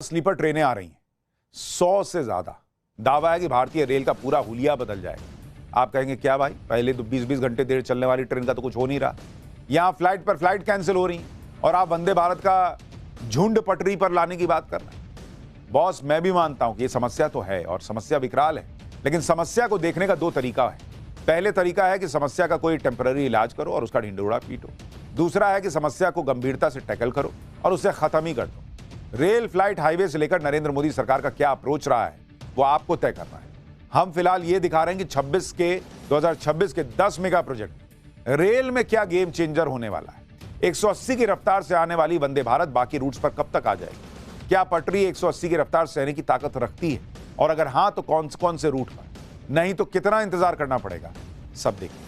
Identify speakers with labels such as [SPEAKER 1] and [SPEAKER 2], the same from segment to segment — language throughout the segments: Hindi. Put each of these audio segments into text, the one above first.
[SPEAKER 1] स्लीपर ट्रेनें आ रही हैं 100 से ज्यादा। दावा है कि भारतीय रेल का पूरा हुलिया बदल जाएगा। आप कहेंगे क्या भाई, पहले तो 20-20 घंटे देर चलने वाली ट्रेन का तो कुछ हो नहीं रहा, यहां फ्लाइट पर फ्लाइट कैंसिल हो रही हैं और आप वंदे भारत का झुंड पटरी पर लाने की बात कर रहे हैं। बॉस, मैं भी मानता हूं कि ये समस्या तो है और समस्या विकराल है, लेकिन समस्या को देखने का दो तरीका है। पहले तरीका है कि समस्या का कोई टेम्पररी इलाज करो और उसका ढिंडोरा पीटो। दूसरा है कि समस्या को गंभीरता से टैकल करो और उसे खत्म ही कर दो। रेल, फ्लाइट, हाईवे से लेकर नरेंद्र मोदी सरकार का क्या अप्रोच रहा है वो आपको तय करना है। हम फिलहाल ये दिखा रहे हैं कि 2026 के 10 मेगा प्रोजेक्ट रेल में क्या गेम चेंजर होने वाला है। 180 की रफ्तार से आने वाली वंदे भारत बाकी रूट्स पर कब तक आ जाएगी? क्या पटरी 180 की रफ्तार सहने की ताकत रखती है, और अगर हां तो कौन कौन से रूट पर? नहीं तो कितना इंतजार करना पड़ेगा? सब देखिए।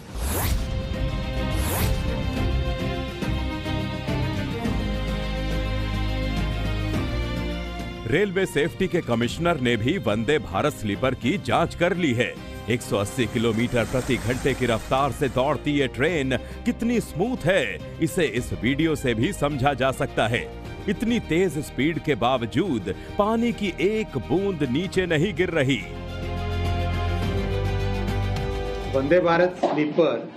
[SPEAKER 2] रेलवे सेफ्टी के कमिश्नर ने भी वंदे भारत स्लीपर की जांच कर ली है। 180 किलोमीटर प्रति घंटे की रफ्तार से दौड़ती ये ट्रेन कितनी स्मूथ है, इसे इस वीडियो से भी समझा जा सकता है। इतनी तेज स्पीड के बावजूद पानी की एक बूंद नीचे नहीं गिर रही।
[SPEAKER 3] वंदे भारत स्लीपर,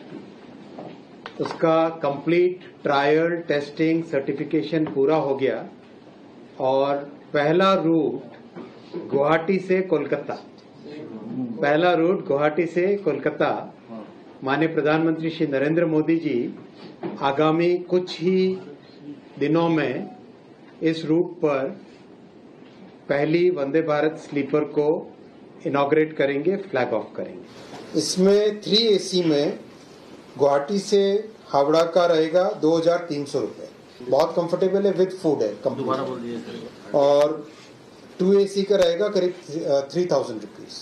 [SPEAKER 3] उसका कंप्लीट ट्रायल, टेस्टिंग, सर्टिफिकेशन पूरा हो गया और पहला रूट गुवाहाटी से कोलकाता, माननीय प्रधानमंत्री श्री नरेंद्र मोदी जी आगामी कुछ ही दिनों में इस रूट पर पहली वंदे भारत स्लीपर को इनॉग्रेट करेंगे, फ्लैग ऑफ करेंगे।
[SPEAKER 4] इसमें 3 AC में गुवाहाटी से हावड़ा का रहेगा 2300 रुपये, बहुत कंफर्टेबल है, विद फूड है कंप्लीट। और 2 AC का रहेगा करीब 3000 रुपीज,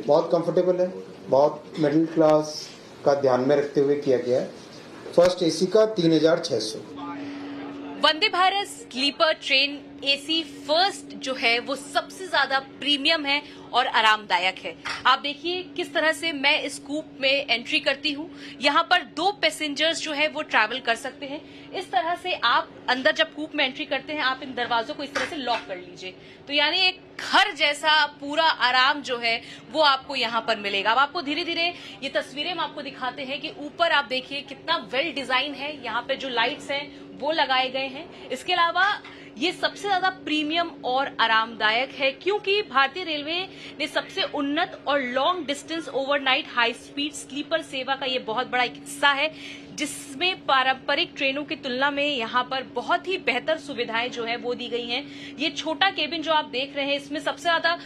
[SPEAKER 4] बहुत कंफर्टेबल है, बहुत मिडिल क्लास का ध्यान में रखते हुए किया गया है। फर्स्ट AC का 3600।
[SPEAKER 5] Vande Bharat sleeper train AC first जो है वो सबसे ज्यादा प्रीमियम है और आरामदायक है। आप देखिए किस तरह से मैं इस कूप में एंट्री करती हूँ। यहाँ पर 2 पैसेंजर्स जो है वो ट्रैवल कर सकते हैं। इस तरह से आप अंदर जब कूप में एंट्री करते हैं, आप इन दरवाजों को इस तरह से लॉक कर लीजिए, तो यानी एक घर जैसा पूरा आराम जो है वो आपको यहाँ पर मिलेगा। अब आपको धीरे धीरे ये तस्वीरें हम आपको दिखाते हैं कि ऊपर आप देखिए कितना वेल डिजाइन है। यहाँ पे जो लाइट्स हैं वो लगाए गए हैं। इसके अलावा ये सबसे ज्यादा प्रीमियम और आरामदायक है क्योंकि भारतीय रेलवे ने सबसे उन्नत और long distance overnight high speed sleeper सेवा का ये बहुत बड़ा एक हिस्सा है, जिसमें पारंपरिक ट्रेनों की तुलना में यहाँ पर बहुत ही बेहतर सुविधाएं जो है वो दी गई हैं। ये छोटा केबिन जो आप देख रहे हैं, इसमें सबसे ज्यादा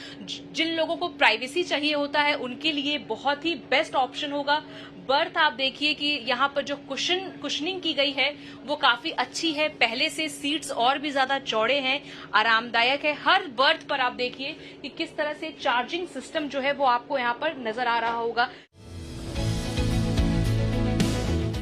[SPEAKER 5] जिन लोगों को प्राइवेसी चाहिए होता है उनके लिए बहुत ही बेस्ट ऑप्शन होगा। बर्थ आप देखिए कि यहाँ पर जो कुशनिंग की गई है वो काफी अच्छी है, पहले से सीट्स और भी ज्यादा चौड़े हैं, आरामदायक है। हर बर्थ पर आप देखिए कि किस तरह से चार्जिंग सिस्टम जो है वो आपको यहाँ पर नजर आ रहा होगा।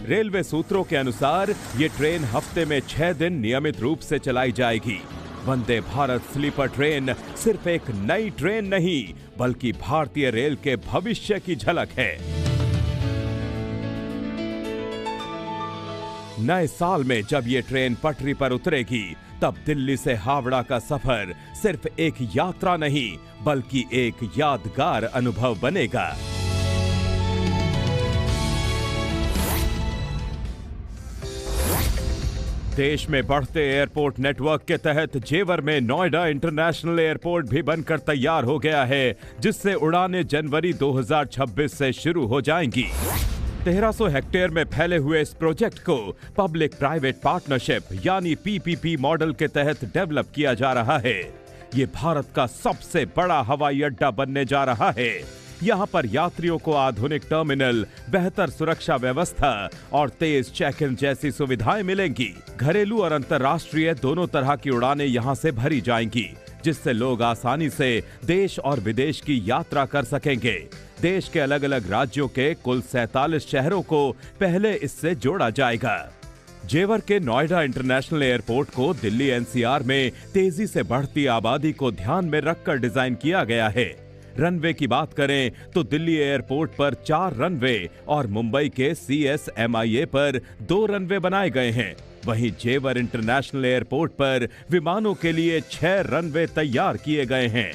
[SPEAKER 2] रेलवे सूत्रों के अनुसार ये ट्रेन हफ्ते में 6 दिन नियमित रूप से चलाई जाएगी। वंदे भारत स्लीपर ट्रेन सिर्फ एक नई ट्रेन नहीं, बल्कि भारतीय रेल के भविष्य की झलक है। नए साल में जब ये ट्रेन पटरी पर उतरेगी, तब दिल्ली से हावड़ा का सफर सिर्फ एक यात्रा नहीं, बल्कि एक यादगार अनुभव बनेगा। देश में बढ़ते एयरपोर्ट नेटवर्क के तहत जेवर में नोएडा इंटरनेशनल एयरपोर्ट भी बनकर तैयार हो गया है, जिससे उड़ानें जनवरी 2026 से शुरू हो जाएंगी। 1300 हेक्टेयर में फैले हुए इस प्रोजेक्ट को पब्लिक प्राइवेट पार्टनरशिप यानी PPP मॉडल के तहत डेवलप किया जा रहा है। ये भारत का सबसे बड़ा हवाई अड्डा बनने जा रहा है। यहाँ पर यात्रियों को आधुनिक टर्मिनल, बेहतर सुरक्षा व्यवस्था और तेज चेक इन जैसी सुविधाएं मिलेंगी। घरेलू और अंतर्राष्ट्रीय दोनों तरह की उड़ानें यहाँ से भरी जाएंगी, जिससे लोग आसानी से देश और विदेश की यात्रा कर सकेंगे। देश के अलग अलग राज्यों के कुल 47 शहरों को पहले इससे जोड़ा जाएगा। जेवर के नोएडा इंटरनेशनल एयरपोर्ट को दिल्ली NCR में तेजी से बढ़ती आबादी को ध्यान में रखकर डिजाइन किया गया है। रनवे की बात करें तो दिल्ली एयरपोर्ट पर 4 रनवे और मुंबई के CSMIA पर 2 रनवे बनाए गए हैं। वहीं जेवर इंटरनेशनल एयरपोर्ट पर विमानों के लिए 6 रनवे तैयार किए गए हैं।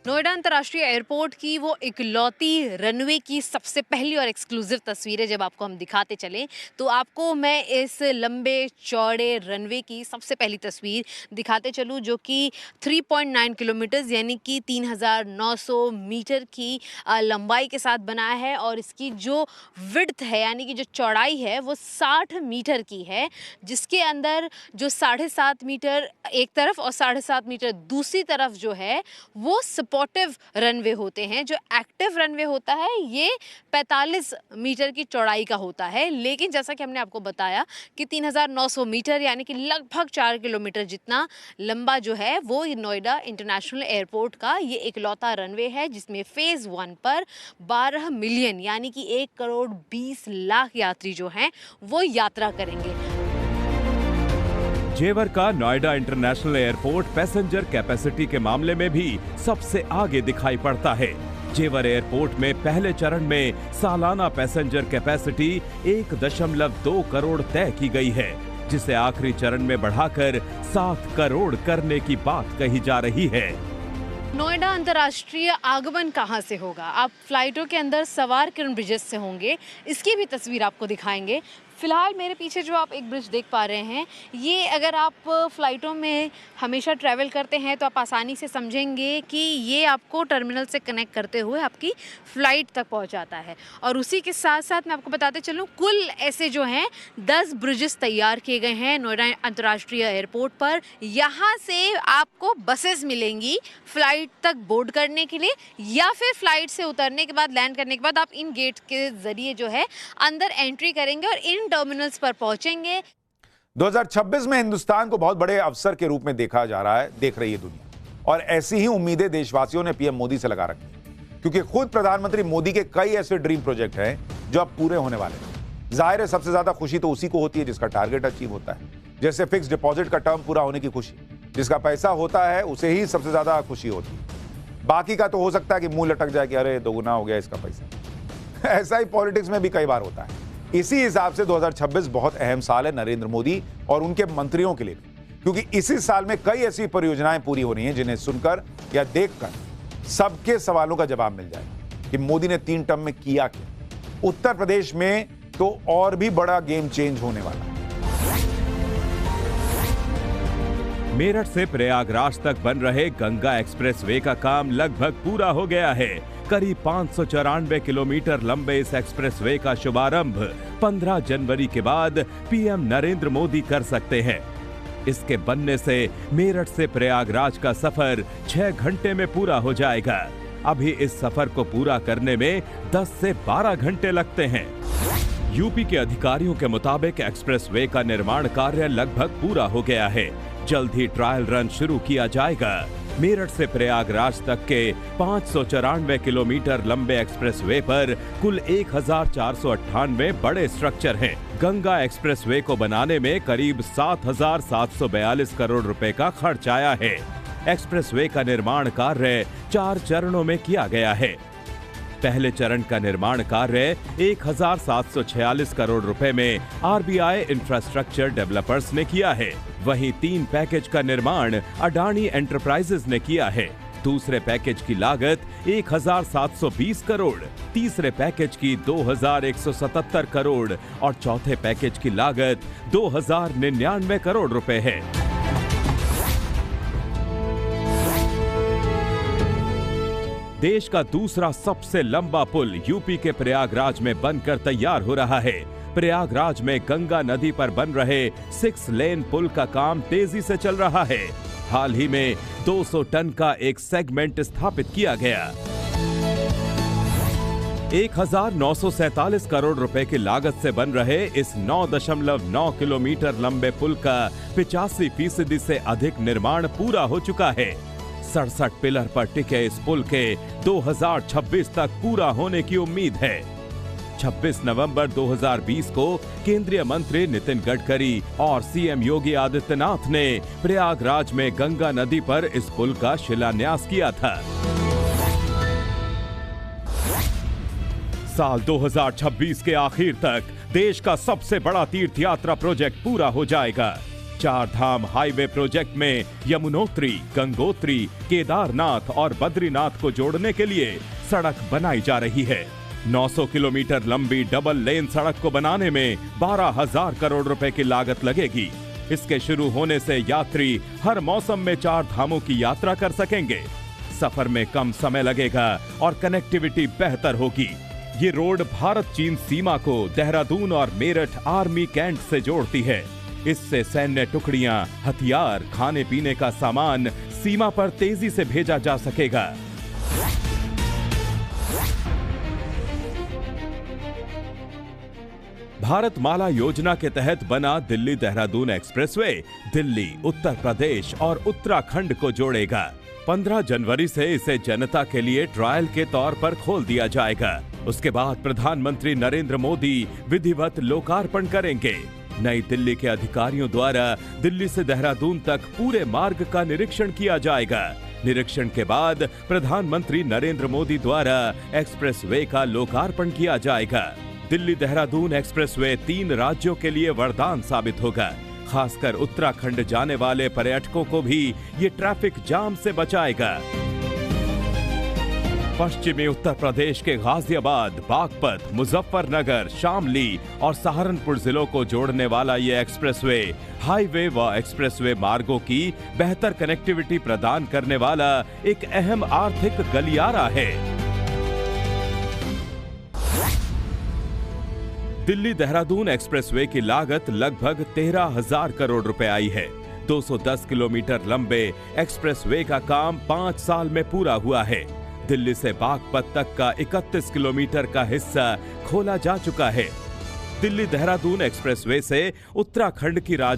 [SPEAKER 5] नोएडा अंतर्राष्ट्रीय एयरपोर्ट की वो इकलौती रनवे की सबसे पहली और एक्सक्लूसिव तस्वीरें जब आपको हम दिखाते चलें तो आपको मैं इस लंबे चौड़े रनवे की सबसे पहली तस्वीर दिखाते चलूं, जो कि 3.9 किलोमीटर यानी कि 3,900 मीटर की लंबाई के साथ बना है और इसकी जो विड्थ है यानी कि जो चौड़ाई है वो 60 मीटर की है, जिसके अंदर जो 7.5 मीटर एक तरफ और 7.5 मीटर दूसरी तरफ जो है वो सपोर्टिव रनवे होते हैं। जो एक्टिव रनवे होता है ये 45 मीटर की चौड़ाई का होता है, लेकिन जैसा कि हमने आपको बताया कि 3,900 मीटर यानी कि लगभग 4 किलोमीटर जितना लंबा जो है वो नोएडा इंटरनेशनल एयरपोर्ट का ये इकलौता रनवे है, जिसमें फेज 1 पर 12 मिलियन यानी कि 1 करोड़ 20 लाख यात्री जो हैं वो यात्रा करेंगे।
[SPEAKER 2] जेवर का Noida international airport passenger capacity के मामले में भी सबसे आगे दिखाई पड़ता है। जेवर एयरपोर्ट में पहले चरण में सालाना पैसेंजर कैपेसिटी 1.2 करोड़ तय की गई है, जिसे आखिरी चरण में बढ़ाकर 7 करोड़ करने की बात कही जा रही है।
[SPEAKER 5] नोएडा अंतर्राष्ट्रीय आगमन कहाँ से होगा? आप फ्लाइटों के अंदर सवार किन ब्रिजेस से होंगे, इसकी भी तस्वीर आपको दिखाएंगे। फिलहाल मेरे पीछे जो आप एक ब्रिज देख पा रहे हैं, ये अगर आप फ़्लाइटों में हमेशा ट्रैवल करते हैं तो आप आसानी से समझेंगे कि ये आपको टर्मिनल से कनेक्ट करते हुए आपकी फ़्लाइट तक पहुंचाता है। और उसी के साथ साथ मैं आपको बताते चलूँ, कुल ऐसे जो हैं 10 ब्रिजेस तैयार किए गए हैं नोएडा अंतर्राष्ट्रीय एयरपोर्ट पर। यहाँ से आपको बसेस मिलेंगी फ़्लाइट तक बोर्ड करने के लिए, या फिर फ़्लाइट से उतरने के बाद, लैंड करने के बाद आप इन गेट के ज़रिए जो है अंदर एंट्री करेंगे और इन टर्मिनल्स पर पहुंचेंगे।
[SPEAKER 1] 2026 में हिंदुस्तान को बहुत बड़े अवसर के रूप में देखा जा रहा है, देख रही है दुनिया, और ऐसी ही उम्मीदें देशवासियों ने पीएम मोदी से लगा रखी, क्योंकि खुद प्रधानमंत्री मोदी के कई ऐसे ड्रीम प्रोजेक्ट हैं जो अब पूरे होने वाले हैं। जाहिर है सबसे ज्यादा खुशी तो उसी को होती है जिसका टारगेट अचीव होता है, जैसे फिक्स डिपॉजिट का टर्म पूरा होने की खुशी। जिसका पैसा होता है उसे ही सबसे ज्यादा खुशी होती है, बाकी का तो हो सकता है कि मुंह लटक जाए कि अरे दोगुना हो गया इसका पैसा। ऐसा ही पॉलिटिक्स में भी कई बार होता है। इसी हिसाब से 2026 बहुत अहम साल है नरेंद्र मोदी और उनके मंत्रियों के लिए, क्योंकि इसी साल में कई ऐसी परियोजनाएं पूरी हो रही हैं जिन्हें सुनकर या देखकर सबके सवालों का जवाब मिल जाएगा कि मोदी ने 3 टर्म में किया क्या। उत्तर प्रदेश में तो और भी बड़ा गेम चेंज होने वाला है।
[SPEAKER 2] मेरठ से प्रयागराज तक बन रहे गंगा एक्सप्रेसवे का काम लगभग पूरा हो गया है। करीब 594 किलोमीटर लंबे इस एक्सप्रेसवे का शुभारंभ 15 जनवरी के बाद पीएम नरेंद्र मोदी कर सकते हैं। इसके बनने से मेरठ से प्रयागराज का सफर 6 घंटे में पूरा हो जाएगा। अभी इस सफर को पूरा करने में 10 से 12 घंटे लगते हैं। यूपी के अधिकारियो94 के मुताबिक एक्सप्रेसवे का निर्माण कार्य लगभग पूरा हो गया है। जल्द ही ट्रायल रन शुरू किया जाएगा। मेरठ से प्रयागराज तक के 594 किलोमीटर लंबे एक्सप्रेसवे पर कुल 1498 बड़े स्ट्रक्चर हैं। गंगा एक्सप्रेसवे को बनाने में करीब 7,742 करोड़ रुपए का खर्च आया है। एक्सप्रेसवे का निर्माण कार्य 4 चरणों में किया गया है। पहले चरण का निर्माण कार्य 1,746 करोड़ रुपए में आरबीआई इंफ्रास्ट्रक्चर डेवलपर्स ने किया है। वहीं 3 पैकेज का निर्माण अडानी एंटरप्राइजेज ने किया है। दूसरे पैकेज की लागत 1,720 करोड़, तीसरे पैकेज की 2,177 करोड़ और चौथे पैकेज की लागत 2,099 करोड़ रुपए है। देश का दूसरा सबसे लंबा पुल यूपी के प्रयागराज में बनकर तैयार हो रहा है। प्रयागराज में गंगा नदी पर बन रहे 6 लेन पुल का काम तेजी से चल रहा है। हाल ही में 200 टन का एक सेगमेंट स्थापित किया गया। 1,947 करोड़ रुपए की लागत से बन रहे इस 9.9 किलोमीटर लंबे पुल का 85% से अधिक निर्माण पूरा हो चुका है। 67 पिलर पर टिके इस पुल के 2026 तक पूरा होने की उम्मीद है। 26 नवंबर 2020 को केंद्रीय मंत्री नितिन गडकरी और सीएम योगी आदित्यनाथ ने प्रयागराज में गंगा नदी पर इस पुल का शिलान्यास किया था। साल 2026 के आखिर तक देश का सबसे बड़ा तीर्थ यात्रा प्रोजेक्ट पूरा हो जाएगा। 4 धाम हाईवे प्रोजेक्ट में यमुनोत्री, गंगोत्री, केदारनाथ और बद्रीनाथ को जोड़ने के लिए सड़क बनाई जा रही है। 900 किलोमीटर लंबी डबल लेन सड़क को बनाने में 12,000 करोड़ रुपए की लागत लगेगी। इसके शुरू होने से यात्री हर मौसम में 4 धामों की यात्रा कर सकेंगे। सफर में कम समय लगेगा और कनेक्टिविटी बेहतर होगी। ये रोड भारत चीन सीमा को देहरादून और मेरठ आर्मी कैंट से जोड़ती है। इससे सैन्य टुकड़ियां, हथियार, खाने पीने का सामान सीमा पर तेजी से भेजा जा सकेगा। भारतमाला योजना के तहत बना दिल्ली देहरादून एक्सप्रेसवे दिल्ली, उत्तर प्रदेश और उत्तराखंड को जोड़ेगा। 15 जनवरी से इसे जनता के लिए ट्रायल के तौर पर खोल दिया जाएगा। उसके बाद प्रधानमंत्री नरेंद्र मोदी विधिवत लोकार्पण करेंगे। नई दिल्ली के अधिकारियों द्वारा दिल्ली से देहरादून तक पूरे मार्ग का निरीक्षण किया जाएगा। निरीक्षण के बाद प्रधानमंत्री नरेंद्र मोदी द्वारा एक्सप्रेसवे का लोकार्पण किया जाएगा। दिल्ली देहरादून एक्सप्रेसवे 3 राज्यों के लिए वरदान साबित होगा। खासकर उत्तराखंड जाने वाले पर्यटकों को भी ये ट्रैफिक जाम से बचाएगा। पश्चिमी उत्तर प्रदेश के गाजियाबाद, बागपत, मुजफ्फरनगर, शामली और सहारनपुर जिलों को जोड़ने वाला ये एक्सप्रेसवे हाईवे व एक्सप्रेसवे मार्गों की बेहतर कनेक्टिविटी प्रदान करने वाला एक अहम आर्थिक गलियारा है। दिल्ली देहरादून एक्सप्रेसवे की लागत लगभग 13,000 करोड़ रुपए आई है। 210 किलोमीटर लंबे एक्सप्रेसवे का काम 5 साल में पूरा हुआ है। दिल्ली से बागपत तक का 31 किलोमीटर का हिस्सा खोला जा चुका है। दिल्ली देहरादून एक्सप्रेसवे से उत्तराखंड की